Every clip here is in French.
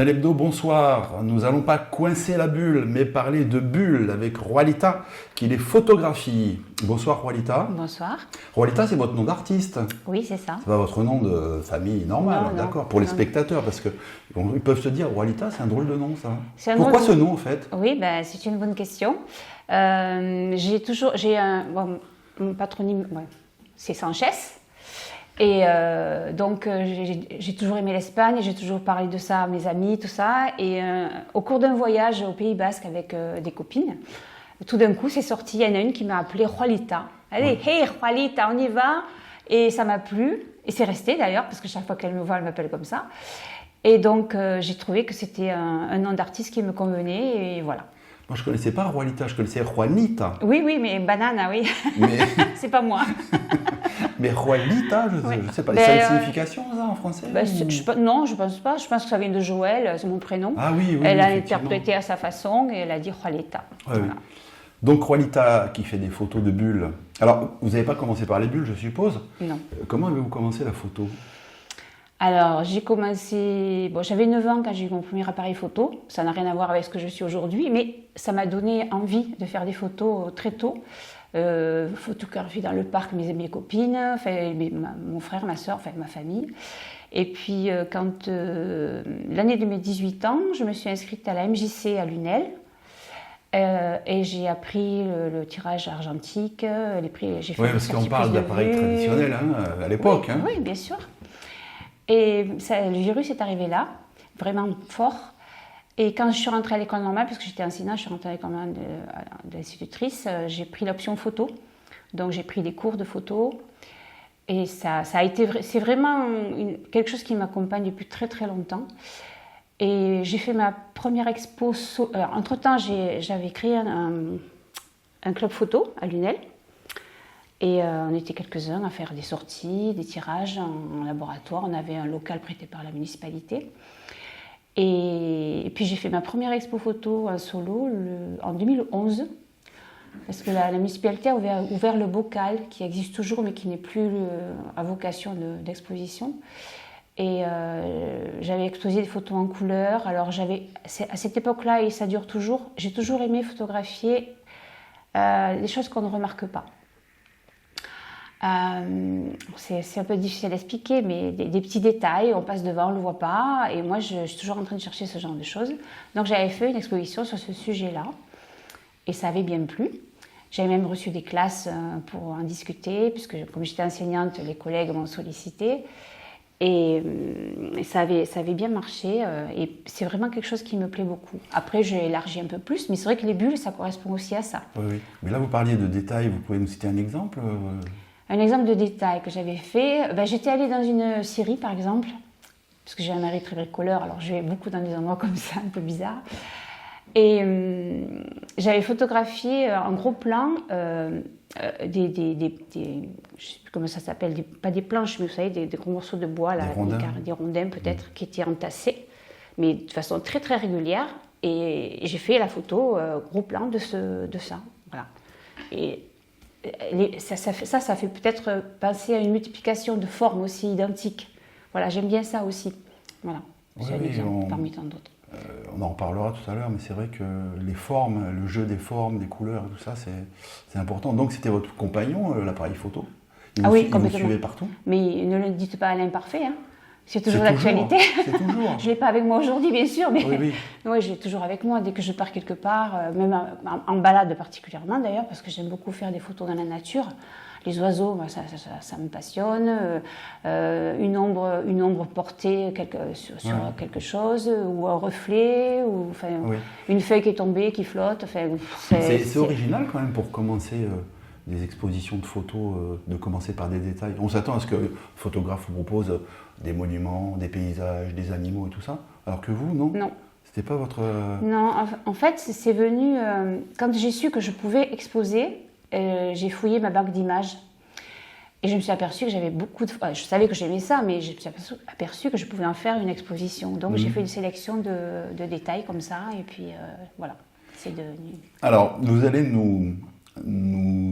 Journal Hebdo, bonsoir. Nous n'allons pas coincer la bulle, mais parler de bulles avec Juanita, qui les photographie. Bonsoir Juanita. Bonsoir. Juanita, c'est votre nom d'artiste. Oui, c'est ça. C'est pas votre nom de famille normal, d'accord. Pour les spectateurs, parce qu'ils peuvent se dire, Juanita, c'est un drôle de nom, ça. Pourquoi ce nom, en fait? Oui, c'est une bonne question. Mon patronyme, c'est Sanchez. Et donc, j'ai toujours aimé l'Espagne, j'ai toujours parlé de ça à mes amis, tout ça. Et au cours d'un voyage au Pays Basque avec des copines, tout d'un coup, c'est sorti, il y en a une qui m'a appelée Juanita. Allez, hey Juanita, on y va. Et ça m'a plu. Et c'est resté d'ailleurs, parce que chaque fois qu'elle me voit, elle m'appelle comme ça. Et donc, j'ai trouvé que c'était un nom d'artiste qui me convenait, et voilà. Moi, je ne connaissais pas Juanita, je connaissais Juanita. Oui, mais banana, oui. Mais... c'est pas moi. Mais Juanita, je ne sais pas. Ça a une signification, ça, en français Non, je pense pas. Je pense que ça vient de Joël, c'est mon prénom. Ah oui, elle a interprété à sa façon et elle a dit Juanita. Ouais, voilà. Oui. Donc, Juanita qui fait des photos de bulles. Alors, vous n'avez pas commencé par les bulles, je suppose? Non. Comment avez-vous commencé la photo? Alors, j'ai commencé... j'avais 9 ans quand j'ai eu mon premier appareil photo. Ça n'a rien à voir avec ce que je suis aujourd'hui, mais ça m'a donné envie de faire des photos très tôt. Photographie dans le parc, mes copines, mon frère, ma soeur, ma famille. Et puis, quand l'année de mes 18 ans, je me suis inscrite à la MJC à Lunel. Et j'ai appris le tirage argentique, les prix. Oui, parce qu'on parle d'appareils traditionnels à l'époque. Oui, bien sûr. Et le virus est arrivé là, vraiment fort. Et quand je suis rentrée à l'école normale, parce que j'étais enseignante, je suis rentrée à l'école normale d'institutrice, j'ai pris l'option photo. Donc j'ai pris des cours de photo. Et c'est vraiment quelque chose qui m'accompagne depuis très très longtemps. Et j'ai fait ma première expo. Entre-temps, j'avais créé un club photo à Lunel. Et on était quelques-uns à faire des sorties, des tirages en laboratoire. On avait un local prêté par la municipalité. Et puis j'ai fait ma première expo photo en solo en 2011. Parce que la municipalité a ouvert le bocal, qui existe toujours mais qui n'est plus à vocation d'exposition. Et j'avais exposé des photos en couleur. Alors à cette époque-là, et ça dure toujours, j'ai toujours aimé photographier des choses qu'on ne remarque pas. C'est un peu difficile à expliquer, mais des petits détails, on passe devant, on ne le voit pas, et moi je suis toujours en train de chercher ce genre de choses. Donc j'avais fait une exposition sur ce sujet-là, et ça avait bien plu. J'avais même reçu des classes pour en discuter, puisque comme j'étais enseignante, les collègues m'ont sollicité, et ça avait bien marché, et c'est vraiment quelque chose qui me plaît beaucoup. Après j'ai élargi un peu plus, mais c'est vrai que les bulles, ça correspond aussi à ça. Oui. Mais là vous parliez de détails, vous pouvez nous citer un exemple? Un exemple de détail que j'avais fait, j'étais allée dans une scierie par exemple, parce que j'ai un mari très bricoleur, alors je vais beaucoup dans des endroits comme ça, un peu bizarres. Et j'avais photographié en gros plan je ne sais plus comment ça s'appelle, pas des planches, mais vous savez, des gros morceaux de bois, des rondins peut-être, qui étaient entassés, mais de façon très très régulière. Et j'ai fait la photo gros plan de ça. Voilà. Et ça fait peut-être penser à une multiplication de formes aussi identiques. Voilà, j'aime bien ça aussi. Voilà, c'est un exemple parmi tant d'autres. On en reparlera tout à l'heure, mais c'est vrai que les formes, le jeu des formes, des couleurs, tout ça, c'est important. Donc c'était votre compagnon, l'appareil photo. Il vous suivait partout. Mais ne le dites pas à l'imparfait, hein. C'est toujours d'actualité. C'est toujours. Je ne l'ai pas avec moi aujourd'hui, bien sûr, mais oui, je l'ai toujours avec moi dès que je pars quelque part, même en balade particulièrement d'ailleurs, parce que j'aime beaucoup faire des photos dans la nature. Les oiseaux, ça me passionne. Une ombre portée sur quelque chose, ou un reflet, ou une feuille qui est tombée, qui flotte. C'est original quand même pour commencer des expositions de photos, de commencer par des détails. On s'attend à ce que le photographe vous propose des monuments, des paysages, des animaux et tout ça, alors que vous, non? Non. C'était pas votre... Non, en fait, c'est venu... quand j'ai su que je pouvais exposer, j'ai fouillé ma banque d'images. Et je me suis aperçue que j'avais beaucoup de... je savais que j'aimais ça, mais je me suis aperçue que je pouvais en faire une exposition. Donc j'ai fait une sélection de détails comme ça, et puis voilà, c'est devenu... Alors, vous allez nous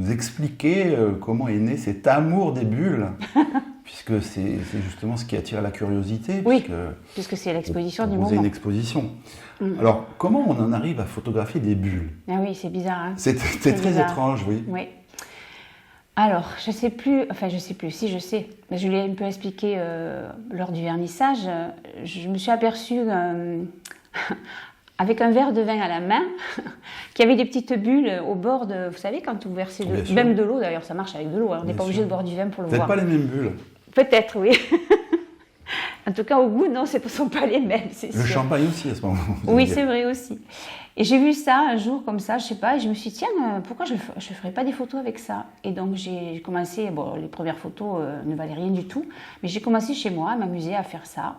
expliquer comment est né cet amour des bulles, puisque c'est justement ce qui attire la curiosité. Oui, puisque c'est l'exposition du moment. Vous avez une exposition. Alors, comment on en arrive à photographier des bulles? Ah oui, c'est bizarre. Hein, c'est très bizarre. Étrange, oui. Oui. Alors, je sais plus, si je sais, mais je l'ai un peu expliqué lors du vernissage. Je me suis aperçue avec un verre de vin à la main qu'il y avait des petites bulles au bord de, vous savez, quand vous versez même de l'eau, d'ailleurs ça marche avec de l'eau, on n'est pas obligé de boire du vin pour le voir. Peut-être pas les mêmes bulles. Peut-être, oui. En tout cas, au goût, non, ce ne sont pas les mêmes, c'est sûr. Le champagne aussi, à ce moment-là. Oui, c'est vrai aussi. Et j'ai vu ça un jour comme ça, je sais pas, et je me suis dit, tiens, pourquoi je ne ferais pas des photos avec ça? Et donc j'ai commencé, bon, les premières photos ne valaient rien du tout, mais j'ai commencé chez moi à m'amuser à faire ça.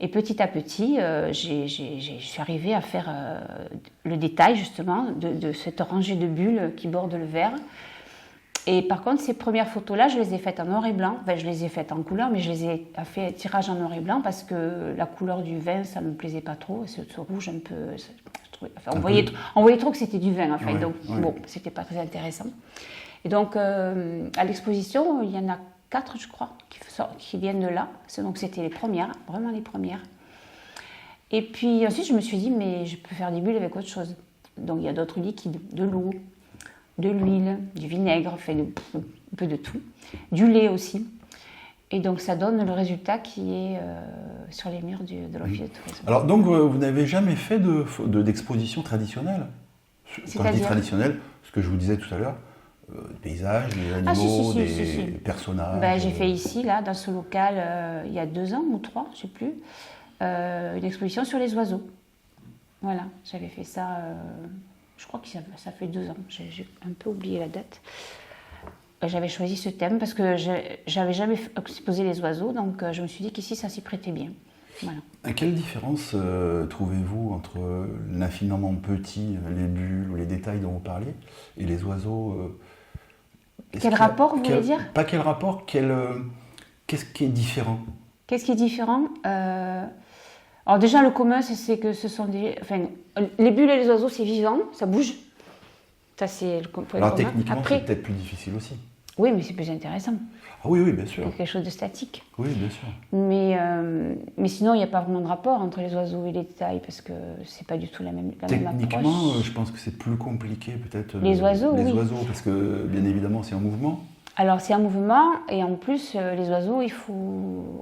Et petit à petit, je suis arrivée à faire le détail justement de cette rangée de bulles qui borde le verre. Et par contre, ces premières photos-là, je les ai faites en noir et blanc. Enfin, je les ai faites en couleur, mais je les ai fait tirage en noir et blanc parce que la couleur du vin, ça ne me plaisait pas trop. Ce rouge un peu... on voyait trop que c'était du vin, enfin, donc bon, c'était pas très intéressant. Et donc, à l'exposition, il y en a 4, je crois, qui viennent de là. Donc, c'était les premières, vraiment les premières. Et puis ensuite, je me suis dit, mais je peux faire des bulles avec autre chose. Donc, il y a d'autres liquides, de l'eau, de l'huile, du vinaigre, enfin, un peu de tout. Du lait aussi. Et donc, ça donne le résultat qui est sur les murs de l'office de tourisme. Alors, donc, vous n'avez jamais fait d'exposition traditionnelle? Quand je dis traditionnelle, ce que je vous disais tout à l'heure, des paysages, des animaux, des personnages. Ben, j'ai fait ici, là, dans ce local, il y a 2 ans ou 3, je ne sais plus, une exposition sur les oiseaux. Voilà, j'avais fait ça, je crois que ça fait 2 ans, j'ai un peu oublié la date. J'avais choisi ce thème parce que j'avais jamais exposé les oiseaux, donc je me suis dit qu'ici, ça s'y prêtait bien. Voilà. Quelle différence trouvez-vous entre l'infiniment petit, les bulles ou les détails dont vous parlez, et les oiseaux Quel rapport, vous voulez dire? Pas quel rapport, qu'est-ce qui est différent? Qu'est-ce qui est différent? Alors déjà, le commun, c'est que ce sont les bulles et les oiseaux, c'est vivant, ça bouge. Ça, c'est le point commun. Alors techniquement, c'est peut-être plus difficile aussi. Oui, mais c'est plus intéressant. Ah oui, bien sûr. C'est quelque chose de statique. Oui, bien sûr. Mais sinon, il n'y a pas vraiment de rapport entre les oiseaux et les détails, parce que c'est pas du tout la même approche. Techniquement, je pense que c'est plus compliqué peut-être. Les oiseaux, les oiseaux, parce que bien évidemment, c'est en mouvement. Alors c'est un mouvement, et en plus, les oiseaux, il faut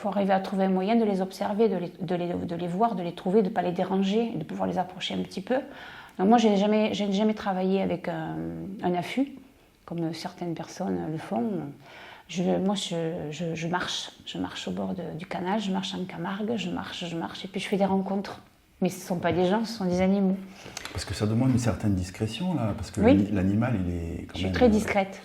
arriver à trouver un moyen de les observer, de les voir, de les trouver, de ne pas les déranger, de pouvoir les approcher un petit peu. Donc moi, je n'ai jamais travaillé avec un affût, comme certaines personnes le font. Moi, je marche au bord du canal, je marche en Camargue, je marche, et puis je fais des rencontres. Mais ce ne sont pas des gens, ce sont des animaux. Parce que ça demande une certaine discrétion, là, parce que l'animal, il est quand même... Je suis très discrète.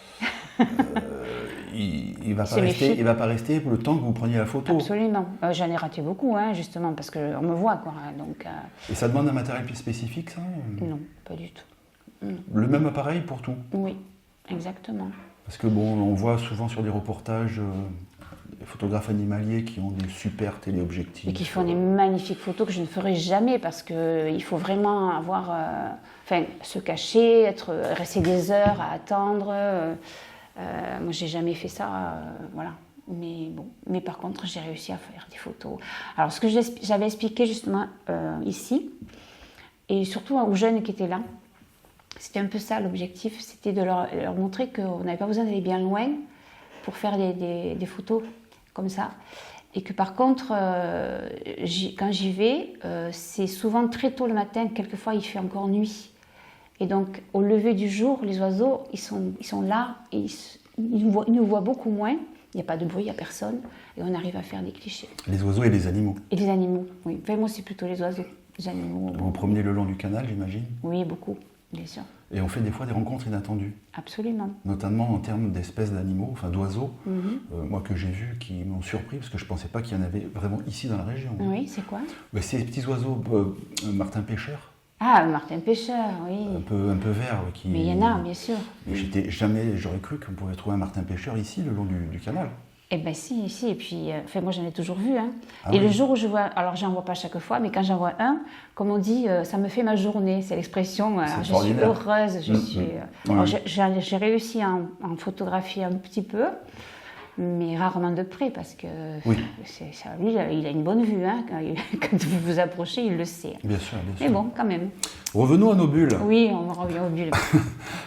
Il va pas rester pour le temps que vous preniez la photo. Absolument. J'en ai raté beaucoup, justement, parce qu'on me voit, quoi. Donc, Et ça demande un matériel spécifique, ça? Non, pas du tout. Non. Le même appareil pour tout? Oui, exactement. Parce que on voit souvent sur des reportages des photographes animaliers qui ont des super téléobjectifs. Et qui font des magnifiques photos que je ne ferai jamais parce qu'il faut vraiment se cacher, rester des heures à attendre. Moi, j'ai jamais fait ça, voilà. Mais par contre, j'ai réussi à faire des photos. Alors, ce que j'avais expliqué justement ici, et surtout aux jeunes qui étaient là, c'était un peu ça l'objectif, c'était de leur montrer qu'on n'avait pas besoin d'aller bien loin pour faire des photos comme ça. Et que par contre, quand j'y vais, c'est souvent très tôt le matin, quelquefois il fait encore nuit. Et donc, au lever du jour, les oiseaux, ils sont là, et ils nous voient beaucoup moins. Il n'y a pas de bruit, il n'y a personne, et on arrive à faire des clichés. Les oiseaux et les animaux? Et les animaux, oui. Enfin, moi, c'est plutôt les oiseaux, les animaux. Vous promenez le long du canal, j'imagine? Oui, beaucoup, bien sûr. Et on fait des fois des rencontres inattendues? Absolument. Notamment en termes d'espèces d'animaux, enfin d'oiseaux, moi que j'ai vus, qui m'ont surpris, parce que je ne pensais pas qu'il y en avait vraiment ici dans la région. Oui, c'est quoi? C'est les petits oiseaux martin pêcheur. Ah, martin pêcheur, oui. Un peu vert. Mais il y en a, bien sûr. J'aurais cru qu'on pouvait trouver un martin pêcheur ici, le long du canal. Eh bien si, ici, et puis, moi j'en ai toujours vu. Hein. Ah et le jour où je vois, alors j'en vois pas chaque fois, mais quand j'en vois un, comme on dit, ça me fait ma journée, c'est l'expression, je suis heureuse, j'ai réussi à en photographier un petit peu, mais rarement de près parce que Oui. lui, il a une bonne vue. Hein. Quand vous vous approchez, il le sait. Bien sûr, bien sûr. Mais bon, quand même. Revenons à nos bulles. Oui, on revient aux bulles.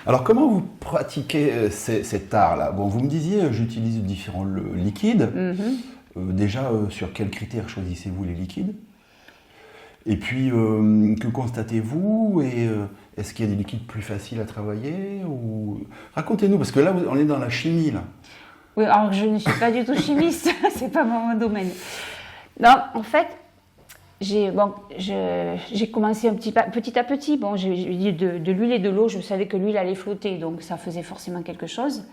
Alors, comment vous pratiquez cet art-là? Bon, vous me disiez, j'utilise différents liquides. Déjà, sur quels critères choisissez-vous les liquides? Et puis, que constatez-vous? Et est-ce qu'il y a des liquides plus faciles à travailler ou... Racontez-nous, parce que là, on est dans la chimie, là. Oui, alors je ne suis pas du tout chimiste, c'est pas mon domaine. Non, en fait, j'ai commencé petit à petit. Bon, j'ai dit de l'huile et de l'eau, je savais que l'huile allait flotter, donc ça faisait forcément quelque chose.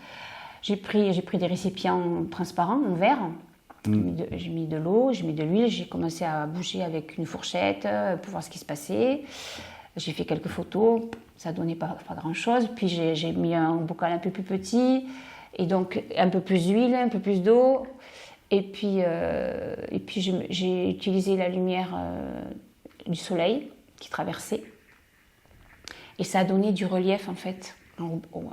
J'ai pris des récipients transparents, en verre. J'ai mis de l'eau, j'ai mis de l'huile, j'ai commencé à bouger avec une fourchette pour voir ce qui se passait. J'ai fait quelques photos, ça donnait pas grand-chose. Puis j'ai mis un bocal un peu plus petit, et donc un peu plus d'huile, un peu plus d'eau. Et puis j'ai utilisé la lumière du soleil qui traversait. Et ça a donné du relief en fait.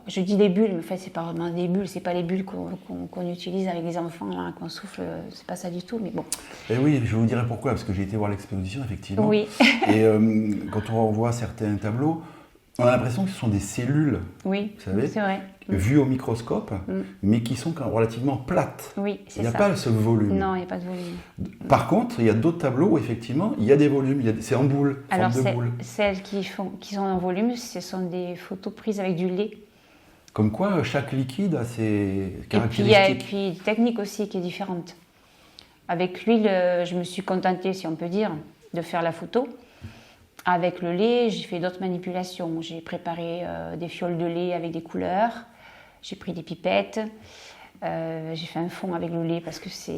Je dis des bulles, mais en fait c'est pas vraiment des bulles, c'est pas les bulles qu'on utilise avec les enfants, là, qu'on souffle, c'est pas ça du tout, mais bon. Et oui, je vous dirai pourquoi, parce que j'ai été voir l'exposition effectivement. Oui. Et quand on revoit certains tableaux, on a l'impression que ce sont des cellules, oui, vous savez, c'est vrai. vues au microscope, mais qui sont relativement plates. Oui, c'est ça. Il n'y a pas ce volume. Non, il n'y a pas de volume. Par contre, il y a d'autres tableaux où effectivement, il y a des volumes, c'est en boule, Alors, forme de boule. Celles qui sont en volume, ce sont des photos prises avec du lait. Comme quoi, chaque liquide a ses Et caractéristiques. puis une technique aussi qui est différente. Avec l'huile, je me suis contentée, si on peut dire, de faire la photo. Avec le lait, j'ai fait d'autres manipulations. J'ai préparé des fioles de lait avec des couleurs. J'ai pris des pipettes. J'ai fait un fond avec le lait parce que c'est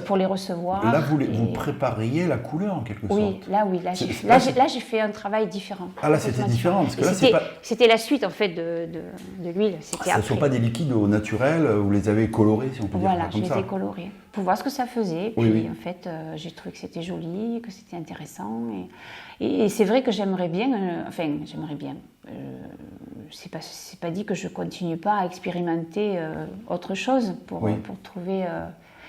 pour les recevoir. Là, vous prépariez la couleur en quelque sorte. Oui. Là, j'ai fait un travail différent. Ah, là, c'était différent. Parce que là, c'était la suite, en fait, de l'huile. Ce ne sont pas des liquides au naturel, vous les avez colorés, si on peut dire comme ça. Voilà, je les ai colorés pour voir ce que ça faisait. Oui, puis, en fait, j'ai trouvé que c'était joli, que c'était intéressant. Et c'est vrai que j'aimerais bien... c'est pas dit que je continue pas à expérimenter autre chose pour trouver...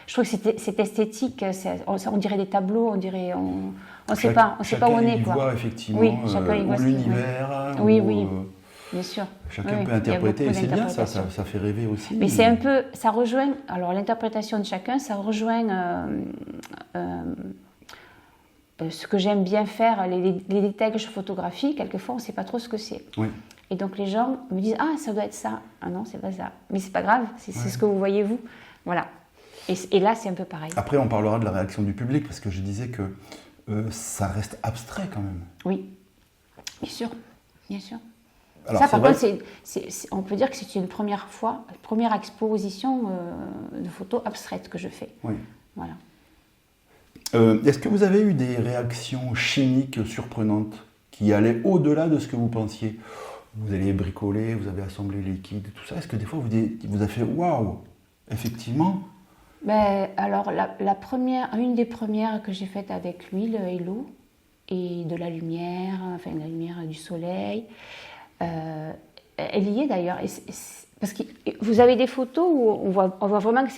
je trouve que cette esthétique, on dirait des tableaux, on sait pas où on est. Chacun y voit effectivement l'univers. Oui, bien sûr. Chacun peut interpréter et c'est bien, ça fait rêver aussi. Mais c'est un peu, ça rejoint, alors l'interprétation de chacun, ça rejoint ce que j'aime bien faire, les détails que je photographie, quelquefois on ne sait pas trop ce que c'est. Oui. Et donc les gens me disent « Ah, ça doit être ça ». Ah non, c'est pas ça. Mais c'est pas grave, c'est ce que vous voyez vous. Voilà. Et là, c'est un peu pareil. Après, on parlera de la réaction du public, parce que je disais que ça reste abstrait quand même. Oui, bien sûr, bien sûr. Alors, ça, par contre, on peut dire que c'est une première exposition de photos abstraites que je fais. Oui. Voilà. Est-ce que vous avez eu des réactions chimiques surprenantes qui allaient au-delà de ce que vous pensiez? Vous allez bricoler, vous avez assemblé les liquides, tout ça. Est-ce que des fois, vous avez fait « Waouh !» Effectivement. Alors, une des premières que j'ai faites avec l'huile et l'eau, et de la lumière, la lumière du soleil, elle y est d'ailleurs. Parce que vous avez des photos où on voit vraiment que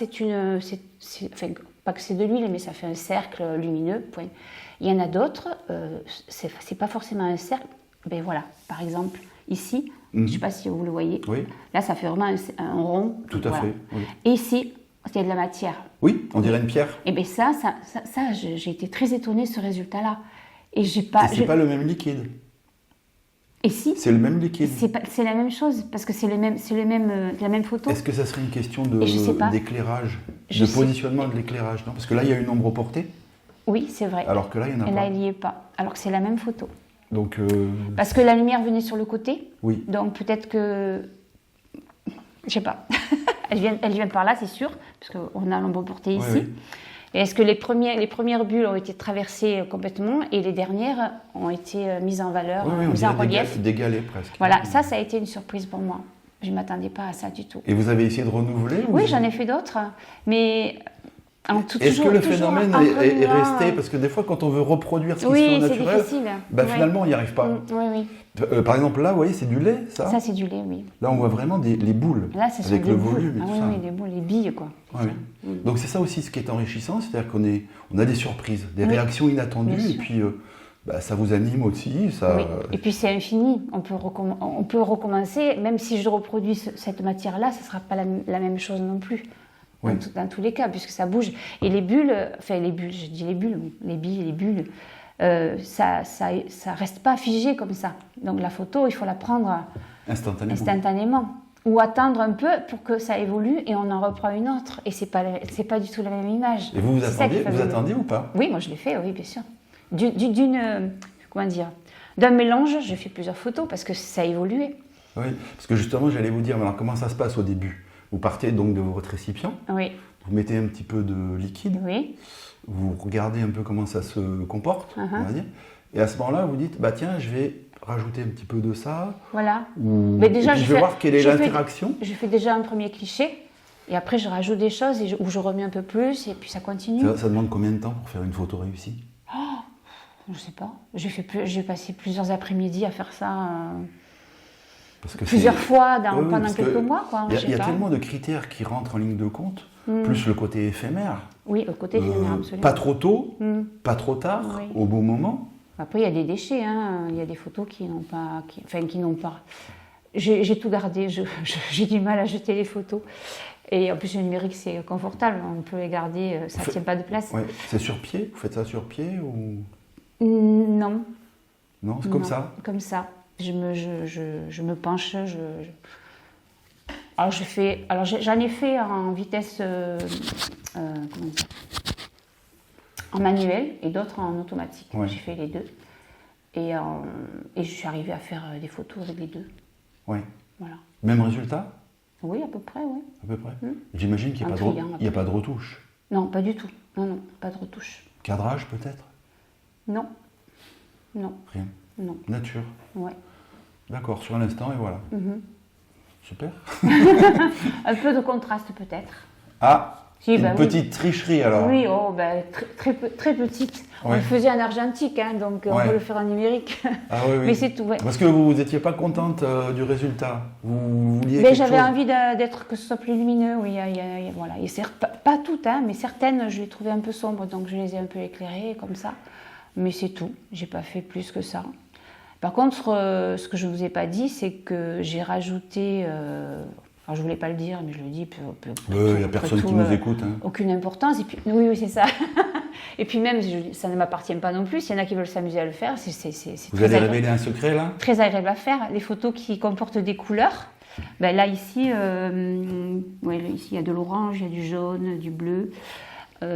pas que c'est de l'huile, mais ça fait un cercle lumineux. Point. Il y en a d'autres, c'est pas forcément un cercle. Ben voilà, par exemple, ici, je ne sais pas si vous le voyez. Oui. Là, ça fait vraiment un rond. Tout à fait. Oui. Et ici, il y a de la matière. Oui, on dirait une pierre. Et bien ça j'ai été très étonnée de ce résultat-là. Et c'est pas le même liquide. Et si c'est le même liquide. C'est la même chose, parce que c'est la même photo. Est-ce que ça serait une question d'éclairage, positionnement de l'éclairage, non? Parce que là, il y a une ombre portée. Oui, c'est vrai. Alors que là, il n'y en a pas. Et là, il n'y est pas. Alors que c'est la même photo. Donc, parce que la lumière venait sur le côté. Oui. Donc peut-être que... Je sais pas. elle vient par là, c'est sûr, parce qu'on a l'ombre portée ici. Oui. Et est-ce que les premières bulles ont été traversées complètement et les dernières ont été mises en valeur, mises en relief, dégalées presque. Voilà, ça a été une surprise pour moi. Je ne m'attendais pas à ça du tout. Et vous avez essayé de renouveler? Oui, j'en ai fait d'autres, mais Est-ce que le toujours phénomène en est remuant. resté? Parce que des fois, quand on veut reproduire ce qui se Oui, fait au c'est naturel, difficile. bah, Ouais. finalement, on n'y arrive pas. Oui, oui. Par exemple, là, vous voyez, c'est du lait, ça? Ça, c'est du lait, oui. Là, on voit vraiment les boules, Là, ce sont avec des le boules. volume et Ah tout oui, ça. oui, les boules, les billes, quoi. Ouais, oui. Donc c'est ça aussi ce qui est enrichissant, c'est-à-dire on a des surprises, des Oui. réactions inattendues, Bien et sûr. puis bah, ça vous anime aussi. Ça, Oui. Et puis c'est infini. On peut recommencer, même si je reproduis cette matière-là, ce ne sera pas la même chose non plus. Oui. Dans tous les cas, puisque ça bouge. Et les bulles, je dis les bulles, les billes, les bulles, ça reste pas figé comme ça. Donc la photo, il faut la prendre instantanément. Ou attendre un peu pour que ça évolue et on en reprend une autre. Et c'est pas du tout la même image. Et vous C'est ça qui est fabuleux. attendiez ou pas? Oui, moi je l'ai fait, oui, bien sûr. Comment dire, d'un mélange, je fais plusieurs photos parce que ça a évolué. Oui, parce que justement, j'allais vous dire, alors comment ça se passe au début? Vous partez donc de votre récipient, Oui, vous mettez un petit peu de liquide, oui, vous regardez un peu comment ça se comporte, on va dire, et à ce moment-là, vous dites, bah tiens, je vais rajouter un petit peu de ça, voilà. ou Mais déjà, et puis je vais voir quelle est l'interaction. Je fais déjà un premier cliché et après je rajoute des choses où je remets un peu plus et puis ça continue. Ça demande combien de temps pour faire une photo réussie? Je sais pas. J'ai passé plusieurs après-midi à faire ça Parce que plusieurs fois Oui, pendant parce quelques que mois. Quoi, Il je sais y a pas. tellement de critères qui rentrent en ligne de compte, plus le côté éphémère. Oui, le côté éphémère, absolument. Pas trop tôt, pas trop tard, Oui. au bon moment. Après, il y a des déchets. Hein. Il y a des photos qui n'ont pas... qui n'ont pas... J'ai tout gardé. J'ai du mal à jeter les photos. Et en plus, le numérique, c'est confortable. On peut les garder. Ça ne tient pas de place. Ouais. C'est sur pied? Vous faites ça sur pied ou... Non. Non, c'est comme Non, ça? Comme ça. Je me penche. Alors, j'en ai fait en vitesse... comment dire, en manuel et d'autres en automatique. Ouais. J'ai fait les deux. Et je suis arrivée à faire des photos avec les deux. Oui. Voilà. Même résultat? Oui, à peu près, oui. À peu près. J'imagine qu'il n'y a, il y a pas de retouche. Non, pas du tout. Non, pas de retouche. Cadrage peut-être? Non. Non. Rien. Non. Nature. Ouais. D'accord, sur l'instant et voilà. Super. Un peu de contraste peut-être. Ah, Si, une bah oui. petite tricherie alors. Oui, très petite. On Ouais. le faisait en argentique, hein, donc on Ouais. peut le faire en numérique. Ah oui, oui. Mais c'est tout, ouais. Parce que vous n'étiez pas contente du résultat. Vous vouliez Mais quelque j'avais chose. envie que ce soit plus lumineux, oui. Voilà. Et pas toutes, hein, mais certaines, je les trouvais un peu sombres, donc je les ai un peu éclairées comme ça. Mais c'est tout. J'ai pas fait plus que ça. Par contre, ce que je vous ai pas dit, c'est que j'ai rajouté. Alors je voulais pas le dire, mais je le dis. Il n'y a personne qui nous écoute. Hein. Aucune importance. Et puis, oui, c'est ça. Et puis même, ça ne m'appartient pas non plus. S'il y en a qui veulent s'amuser à le faire, c'est Vous très allez agréable. révéler un secret là? Très agréable à faire. Les photos qui comportent des couleurs. Ben là, ici, ici, il y a de l'orange, il y a du jaune, du bleu.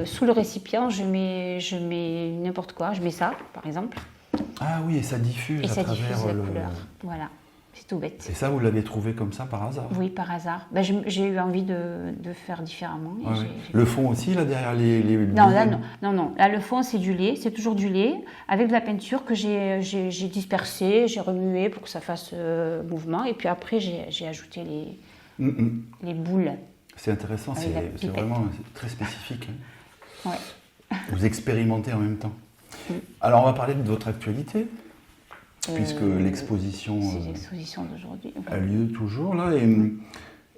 Sous le récipient, je mets n'importe quoi. Je mets ça, par exemple. Ah oui, et ça diffuse Et à ça travers diffuse la le... couleur. Voilà. C'est tout bête. Et ça, vous l'avez trouvé comme ça par hasard? Oui, par hasard. Ben, j'ai eu envie de faire différemment. Et Ouais, j'ai- ouais. j'ai Le fond aussi, là, derrière les... Non, là, non. Là, le fond, c'est du lait. C'est toujours du lait avec de la peinture que j'ai dispersée, j'ai remué pour que ça fasse mouvement. Et puis après, j'ai ajouté les boules. C'est intéressant, Avec la c'est pipette. vraiment très spécifique. Hein. Ouais. Vous expérimentez en même temps. Alors, on va parler de votre actualité, puisque l'exposition C'est l'exposition d'aujourd'hui. a lieu toujours, là. Et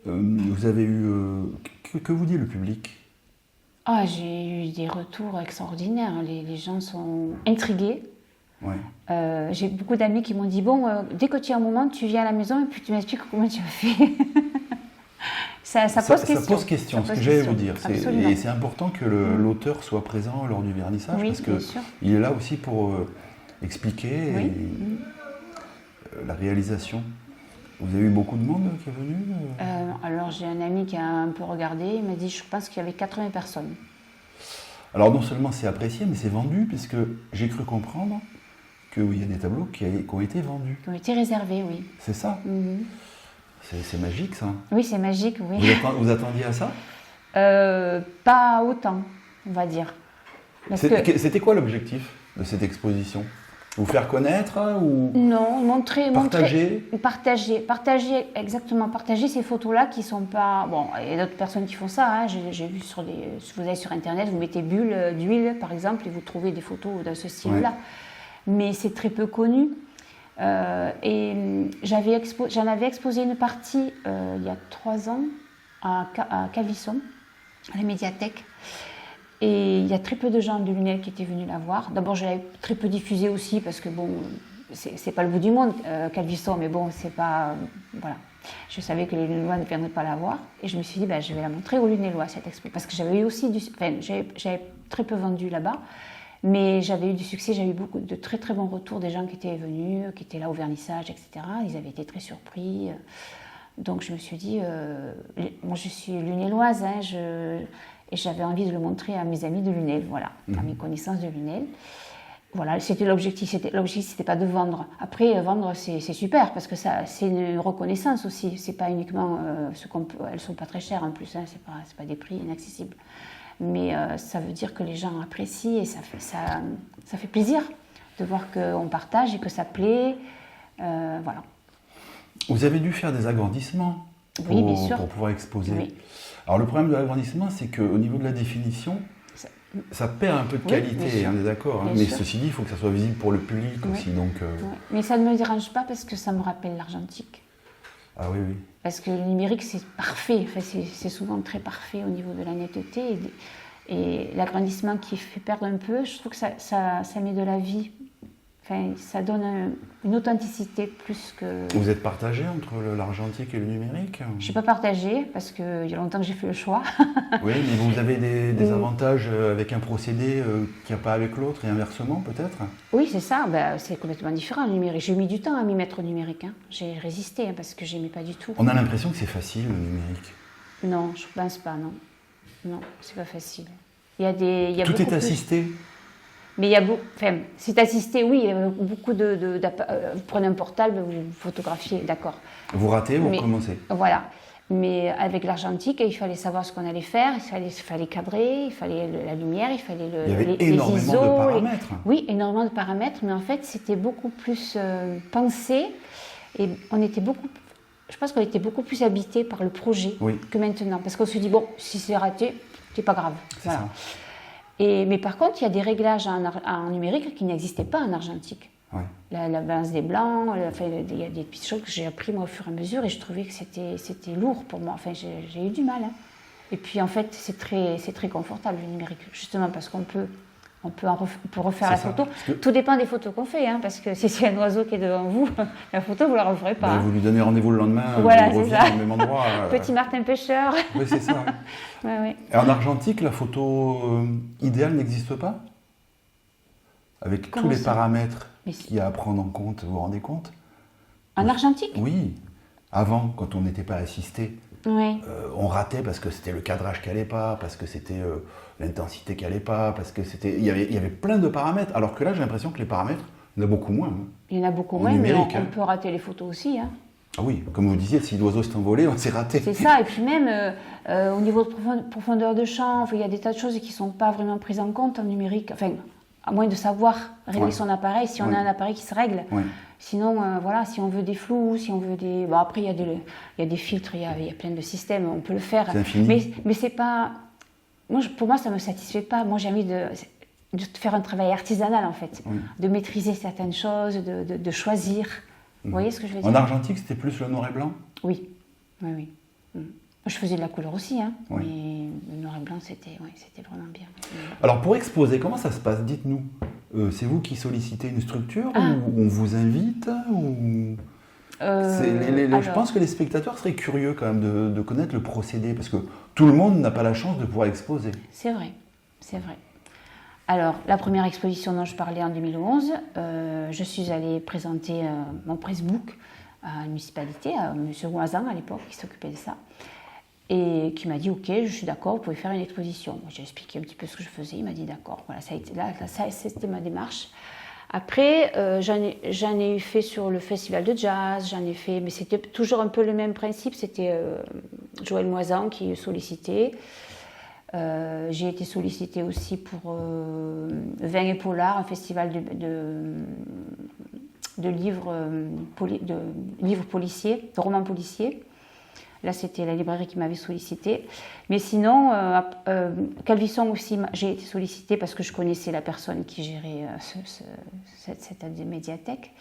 vous avez eu... que vous dit le public? Ah, j'ai eu des retours extraordinaires. Les gens sont intrigués. Ouais. J'ai beaucoup d'amis qui m'ont dit, bon, dès que tu as un moment, tu viens à la maison et puis tu m'expliques comment tu as fait. Ça pose question. Ça pose question, Ça ce pose que j'allais question. vous dire. Absolument. Et c'est important que l'auteur soit présent lors du vernissage, Oui, parce bien sûr. qu'il est là aussi pour expliquer Oui. la réalisation. Vous avez eu beaucoup de monde qui est venu Alors j'ai un ami qui a un peu regardé, il m'a dit, je pense qu'il y avait 80 personnes. Alors non seulement c'est apprécié, mais c'est vendu, puisque j'ai cru comprendre qu'il y a des tableaux qui ont été vendus. Qui ont été réservés, oui. C'est ça? Mhm. C'est magique, ça. Oui, c'est magique, oui. Vous attendiez à ça? Pas autant, on va dire. Parce que C'était quoi l'objectif de cette exposition? Vous faire connaître ou Non, partager partager, exactement, partager ces photos-là qui sont pas... Bon, il y a d'autres personnes qui font ça, hein. J'ai vu si vous allez sur Internet, vous mettez bulle d'huile, par exemple, et vous trouvez des photos dans ce style-là. Ouais. Mais c'est très peu connu. Et j'en avais exposé une partie il y a 3 ans à Calvisson, à la médiathèque. Et il y a très peu de gens de Lunel qui étaient venus la voir. D'abord, je l'avais très peu diffusée aussi parce que bon, c'est pas le bout du monde, Calvisson, mais bon, c'est pas... voilà. Je savais que les Lunélois ne viendraient pas la voir. Et je me suis dit, je vais la montrer aux Lunélois, cette expo. Parce que j'avais eu aussi j'avais très peu vendu là-bas, mais j'avais eu du succès, j'avais eu beaucoup de très très bons retours des gens qui étaient venus, qui étaient là au vernissage, etc. Ils avaient été très surpris. Donc je me suis dit, moi je suis lunéloise, hein, et j'avais envie de le montrer à mes amis de Lunel, voilà, à mes connaissances de Lunel. Voilà, c'était l'objectif. L'objectif, c'était pas de vendre. Après, vendre, c'est super parce que ça, c'est une reconnaissance aussi. C'est pas uniquement elles sont pas très chères en plus. Hein, c'est pas des prix inaccessibles. Mais ça veut dire que les gens apprécient et ça fait plaisir de voir qu'on partage et que ça plaît. Voilà. Vous avez dû faire des agrandissements oui, bien sûr. Pour pouvoir exposer. Oui. Alors le problème de l'agrandissement, c'est qu'au niveau de la définition, ça perd un peu de qualité, on est d'accord. Hein, mais ceci dit, il faut que ça soit visible pour le public aussi. Donc, mais ça ne me dérange pas parce que ça me rappelle l'argentique. Ah oui, oui. Parce que le numérique, c'est parfait. Enfin, c'est souvent très parfait au niveau de la netteté. Et l'agrandissement qui fait perdre un peu, je trouve que ça met de la vie. Enfin, ça donne une authenticité plus que... Vous êtes partagé entre l'argentique et le numérique? Je ne suis pas partagée parce qu'il y a longtemps que j'ai fait le choix. Oui, mais vous avez des avantages avec un procédé qu'il n'y a pas avec l'autre et inversement peut-être? Oui, c'est ça. C'est complètement différent le numérique. J'ai mis du temps à m'y mettre au numérique. Hein. J'ai résisté parce que je n'aimais pas du tout. On a l'impression que c'est facile le numérique. Non, je ne pense pas, non. Non, c'est pas facile. Tout est assisté. Mais il y a c'est assisté, oui, il y a beaucoup vous prenez un portable, vous photographiez, d'accord. Vous ratez, vous recommencez. Voilà. Mais avec l'argentique, il fallait savoir ce qu'on allait faire, il fallait cadrer, il fallait la lumière, il fallait il y avait énormément de paramètres. Oui, énormément de paramètres, mais en fait, c'était beaucoup plus pensé et je pense qu'on était beaucoup plus habité par le projet que maintenant. Parce qu'on se dit, bon, si c'est raté, c'est pas grave. Voilà. Ça. Mais par contre, il y a des réglages en numérique qui n'existaient pas en argentique. Ouais. La balance des blancs, il y a des petites choses que j'ai appris moi au fur et à mesure et je trouvais que c'était lourd pour moi. Enfin, j'ai eu du mal. Hein. Et puis en fait, c'est très confortable le numérique, justement parce qu'on peut refaire la photo. Tout dépend des photos qu'on fait, hein, parce que si c'est un oiseau qui est devant vous, la photo, vous ne la referez pas. Vous lui donnez rendez-vous le lendemain, voilà, vous revenez au même endroit. Petit Martin pêcheur. Oui, c'est ça. Ouais. Et en argentique, la photo idéale n'existe pas? Avec tous les paramètres qu'il y a à prendre en compte, vous vous rendez compte? En argentique? Oui. Avant, quand on n'était pas assisté, on ratait parce que c'était le cadrage qui n'allait pas, parce que c'était l'intensité qui n'allait pas, parce que il y avait plein de paramètres. Alors que là, j'ai l'impression que les paramètres, il y en a beaucoup moins. Hein. Il y en a beaucoup moins, mais on peut rater les photos aussi. Hein. Ah oui, comme vous disiez, si l'oiseau s'est envolé, on s'est raté. C'est ça, et puis même au niveau de profondeur de champ, il y a des tas de choses qui ne sont pas vraiment prises en compte en numérique. Enfin, à moins de savoir régler son appareil, si on a un appareil qui se règle. Ouais. Sinon, si on veut des flous, si on veut des... Bon, après, il y a des filtres, il y a plein de systèmes, on peut le faire. C'est infini. Mais c'est pas... Pour moi, ça ne me satisfait pas. Moi, j'ai envie de faire un travail artisanal, en fait. De maîtriser certaines choses, de choisir. Vous voyez ce que je veux dire? En argentique, c'était plus le noir et blanc? Oui. Je faisais de la couleur aussi, hein, mais le noir et blanc, c'était vraiment bien. Alors, pour exposer, comment ça se passe? Dites-nous. C'est vous qui sollicitez une structure ou on vous invite ou... Je pense que les spectateurs seraient curieux quand même de connaître le procédé parce que tout le monde n'a pas la chance de pouvoir exposer. C'est vrai. Alors, la première exposition dont je parlais en 2011, je suis allée présenter mon pressbook à la municipalité, à M. Voisin à l'époque, qui s'occupait de ça, et qui m'a dit « Ok, je suis d'accord, vous pouvez faire une exposition ». Moi, j'ai expliqué un petit peu ce que je faisais, il m'a dit « D'accord ». Voilà, c'était ma démarche. Après, j'en ai eu fait sur le festival de jazz, mais c'était toujours un peu le même principe, c'était Joël Moisan qui sollicitait. J'ai été sollicitée aussi pour Vin et Polar, un festival de livres, livres policiers, de romans policiers. Là, c'était la librairie qui m'avait sollicitée. Mais sinon, Calvisson aussi, j'ai été sollicitée parce que je connaissais la personne qui gérait cette médiathèque.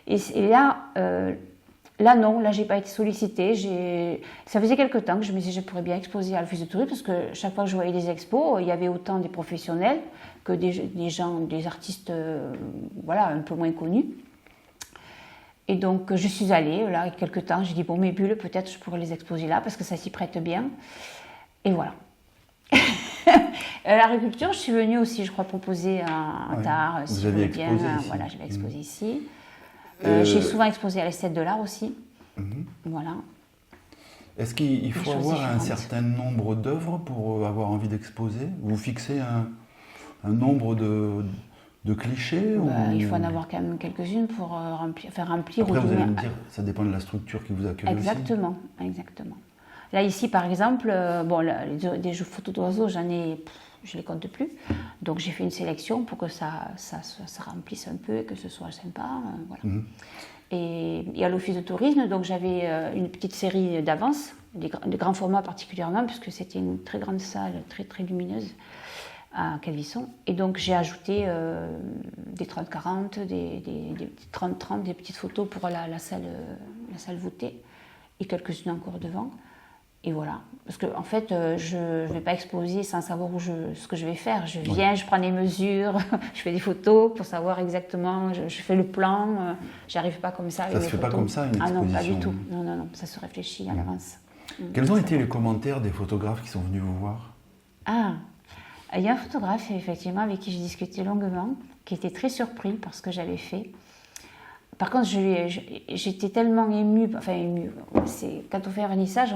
Et là, non, là, j'ai pas été sollicitée. Ça faisait quelque temps que je me disais que je pourrais bien exposer à l'Office de tourisme parce que chaque fois que je voyais des expos, il y avait autant des professionnels que des gens, des artistes, voilà, un peu moins connus. Et donc, je suis allée, là, il y a quelques temps, j'ai dit, bon, mes bulles, peut-être je pourrais les exposer là, parce que ça s'y prête bien. Et voilà. L'agriculture, je suis venue aussi, je crois, proposer un tard, si je veux bien. Voilà, je vais exposer ici. J'ai souvent exposé à l'Esthète de l'Art aussi. Voilà. Est-ce qu'il faut avoir un certain nombre d'œuvres pour avoir envie d'exposer? Vous fixez un nombre de clichés Il faut en avoir quand même quelques-unes pour faire remplir. Après, vous allez me dire, ça dépend de la structure qui vous accueille exactement, aussi. Exactement. Là, ici, par exemple, des photos d'oiseaux, je les compte plus. Donc, j'ai fait une sélection pour que ça remplisse un peu et que ce soit sympa. Voilà. Et à l'Office de tourisme, donc j'avais une petite série d'avance, de grands formats particulièrement, puisque c'était une très grande salle, très, très lumineuse, à Calvisson. Et donc j'ai ajouté des 30-40, des 30-30, des petites photos pour la salle voûtée et quelques-unes encore devant. Et voilà. Parce qu'en fait, je ne vais pas exposer sans savoir ce que je vais faire. Je viens, je prends des mesures, je fais des photos pour savoir exactement, je fais le plan. J'arrive pas comme ça avec mes photos. Ça se fait pas comme ça, une exposition? Ah non, pas du tout. Non, ça se réfléchit à l'avance. Quels ont été les commentaires des photographes qui sont venus vous voir? Il y a un photographe, effectivement, avec qui j'ai discuté longuement, qui était très surpris par ce que j'avais fait. Par contre, j'étais tellement émue, quand on fait un vernissage,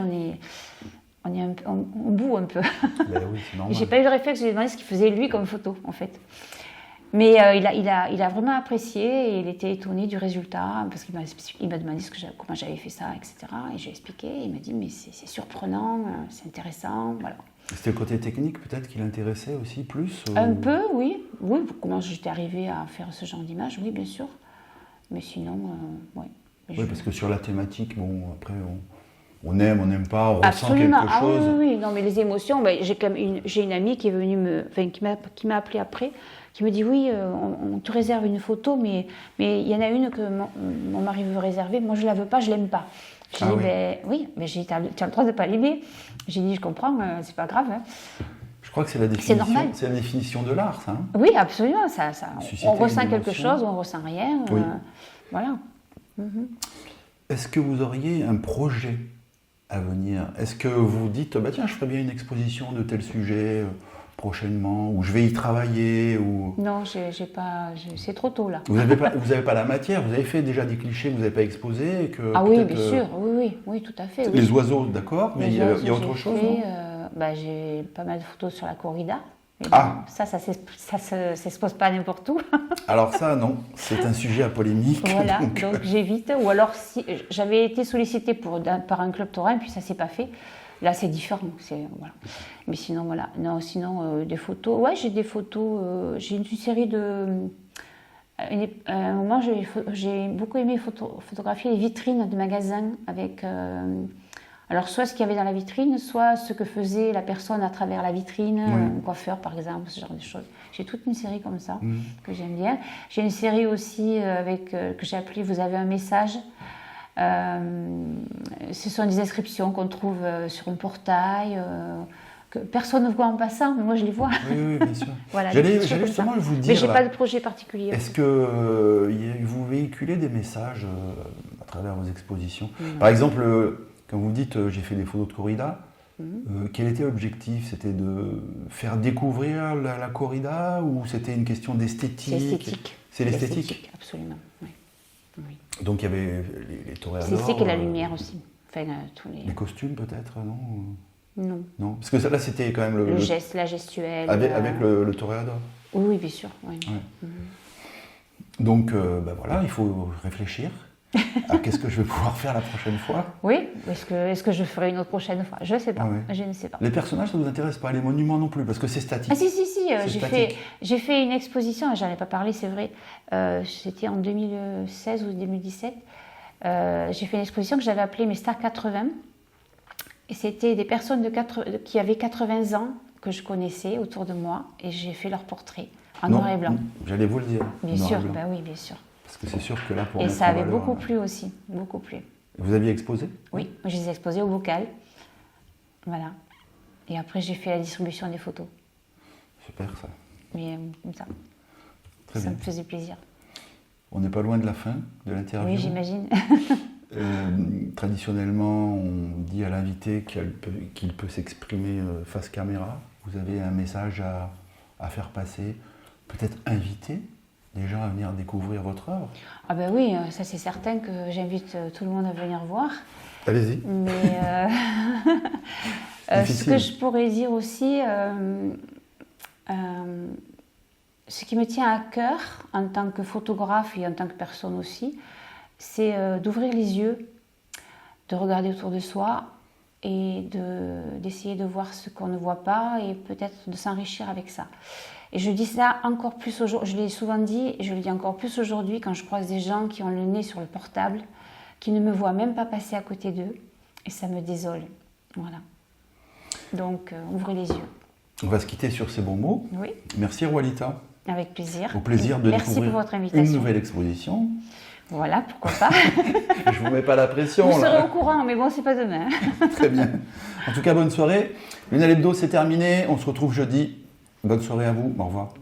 on bout un peu. Ben oui, c'est normal. J'ai pas eu le réflexe, je lui ai demandé ce qu'il faisait lui comme photo, en fait. Mais il a vraiment apprécié et il était étonné du résultat, parce qu'il m'a demandé comment j'avais fait ça, etc. Et j'ai expliqué, et il m'a dit, mais c'est surprenant, c'est intéressant, voilà. C'était le côté technique peut-être qui l'intéressait aussi plus Un peu, oui. Oui, comment j'étais arrivée à faire ce genre d'image, oui, bien sûr. Mais sinon, oui. Oui, parce que sur la thématique, bon, après, on aime, on n'aime pas, on absolument. Ressent quelque chose. Oui, non, mais les émotions, j'ai une amie qui est venue qui m'a appelée après, qui me dit, oui, on te réserve une photo, mais il y en a une que mon mari veut réserver, moi je la veux pas, je l'aime pas. J'ai dit, oui, mais tu as le droit de ne pas l'aimer. J'ai dit, je comprends, c'est pas grave. Hein. Je crois que c'est la définition de l'art, ça. Hein. Oui, absolument. On ressent quelque chose ou on ressent rien. Oui. Voilà. Est-ce que vous auriez un projet à venir? Est-ce que vous dites, tiens, je ferais bien une exposition de tel sujet prochainement, ou je vais y travailler ou... Non, j'ai pas, c'est trop tôt là. Vous n'avez pas la matière, vous avez fait déjà des clichés que vous n'avez pas exposés que oui, bien sûr, oui, tout à fait. Les oiseaux, d'accord, mais il y a autre chose j'ai pas mal de photos sur la corrida. Ça s'expose pas n'importe où. Alors ça, non, c'est un sujet à polémique. Voilà, donc j'évite. Ou alors, si j'avais été sollicitée par un club taurin, puis ça s'est pas fait. Là, c'est différent. Voilà. Mais sinon, voilà. Non, sinon, des photos. Ouais, j'ai des photos. J'ai une série de. À un moment, j'ai beaucoup aimé photographier les vitrines de magasins avec. Alors, soit ce qu'il y avait dans la vitrine, soit ce que faisait la personne à travers la vitrine, un coiffeur par exemple, ce genre de choses. J'ai toute une série comme ça que j'aime bien. J'ai une série aussi que j'ai appelée Vous avez un message. Ce sont des inscriptions qu'on trouve sur un portail, que personne ne voit en passant, mais moi je les vois. Oui, bien sûr. Voilà, j'allais justement vous dire. Mais je n'ai pas de projet particulier. Est-ce que vous véhiculez des messages à travers vos expositions? Par exemple, quand vous dites j'ai fait des photos de corrida, quel était l'objectif? C'était de faire découvrir la corrida ou c'était une question d'esthétique? C'est esthétique. C'est l'esthétique? Absolument, oui. Donc il y avait les toréadors. C'est l'esthétique et la lumière aussi. Enfin, les costumes peut-être, non? Non. Parce que là c'était quand même le geste, la gestuelle. Avec le toréador. Oui, bien sûr. Oui. Donc voilà, il faut réfléchir. Alors, qu'est-ce que je vais pouvoir faire la prochaine fois? Oui, est-ce que je ferai une autre prochaine fois? Je ne sais pas, Ah ouais. je ne sais pas. Les personnages, ça ne vous intéresse pas, les monuments non plus, parce que c'est statique. Ah si, C'est statique. j'ai fait une exposition, j'en ai pas parlé, c'est vrai, c'était en 2016 ou 2017. J'ai fait une exposition que j'avais appelée Mes Stars 80. Et c'était des personnes qui avaient 80 ans que je connaissais autour de moi, et j'ai fait leur portrait en noir et blanc. J'allais vous le dire. Bien noir sûr, et blanc. bah oui, bien sûr. Parce que c'est sûr que là, pour Et mettre ça en avait valeur, beaucoup plu aussi, beaucoup plu. Vous aviez exposé? Oui, je les ai exposés au bocal. Voilà. Et après, j'ai fait la distribution des photos. Super, ça. Mais comme ça, Très ça bien. me faisait plaisir. On n'est pas loin de la fin de l'interview. Oui, j'imagine. Traditionnellement, on dit à l'invité qu'il peut s'exprimer face caméra. Vous avez un message à faire passer, peut-être inviter les gens à venir découvrir votre œuvre? Ah ben oui, ça c'est certain que j'invite tout le monde à venir voir. Allez-y. Mais ce que je pourrais dire aussi, ce qui me tient à cœur en tant que photographe et en tant que personne aussi, c'est d'ouvrir les yeux, de regarder autour de soi et d'essayer de voir ce qu'on ne voit pas et peut-être de s'enrichir avec ça. Et je dis ça encore plus aujourd'hui, je l'ai souvent dit et je le dis encore plus aujourd'hui quand je croise des gens qui ont le nez sur le portable, qui ne me voient même pas passer à côté d'eux et ça me désole. Voilà. Donc, ouvrez les yeux. On va se quitter sur ces bons mots. Oui. Merci Rualita. Avec plaisir. Au plaisir de Merci découvrir pour votre invitation. une nouvelle exposition. Voilà, pourquoi pas. Je vous mets pas la pression. Vous serez là. au courant, mais bon, c'est pas demain. Très bien. En tout cas, bonne soirée. Luna Lebdo, c'est terminé. On se retrouve jeudi. Bonne soirée à vous. Au revoir.